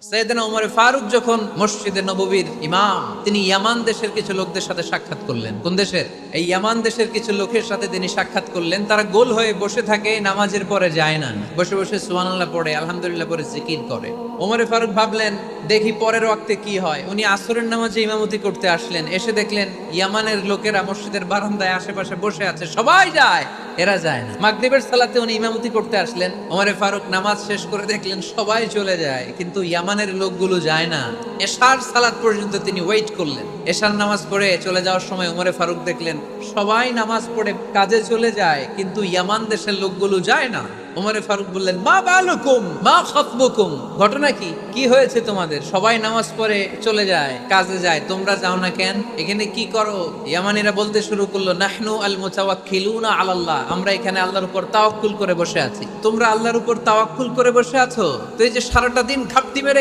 সাইয়েদনা ওমর ফারুক যখন মসজিদে নববীর ইমাম, তিনি ইয়ামান দেশের কিছু লোকদের সাথে সাক্ষাৎ করলেন। কোন দেশের? এই ইয়ামান দেশের কিছু লোকের সাথে তিনি সাক্ষাৎ করলেন। তারা গোল হয়ে বসে থাকে, নামাজের পরে যায় না, বসে বসে সুবহানাল্লাহ পড়ে, আলহামদুলিল্লাহ পড়ে জিকির করে। ওমর ফারুক ভাবলেন দেখি পরের ওয়াক্তে কি হয়। উনি আসরের নামাজে ইমামতি করতে আসলেন, এসে দেখলেন ইয়ামানের লোকেরা মসজিদের বারান্দায় আশেপাশে বসে আছে, সবাই যায়, এরা যায় না। মাগরিবের সালাতে উনি ইমামতি করতে আসলেন, ওমর ফারুক নামাজ শেষ করে দেখলেন সবাই চলে যায়, কিন্তু ইয়ামানের লোকগুলো যায় না। এশার সালাত পর্যন্ত তিনি ওয়েট করলেন। এশার নামাজ পড়ে চলে যাওয়ার সময় ওমর ফারুক দেখলেন সবাই নামাজ পড়ে কাজে চলে যায়, কিন্তু ইয়ামান দেশের লোকগুলো যায় না। ওমর ফারুক বললেন, মা বালুকুম মা খাতবুকুম, ঘটনা কি, কি হয়েছে তোমাদের? সবাই নামাজ পড়ে চলে যায়, কাজে যায়, তোমরা যাও না কেন? এখানে কি করো? ইয়ামানিরা বলতে শুরু করলো, নাহনু আল মুতাওয়াক্কিলুনা আলাল্লাহ, আমরা এখানে আল্লাহর উপর তাওয়াক্কুল করে বসে আছি। তোমরা আল্লাহর উপর তাওয়াক্কুল করে বসে আছো, তো এই যে সারাটা দিন ঘাপটি মেরে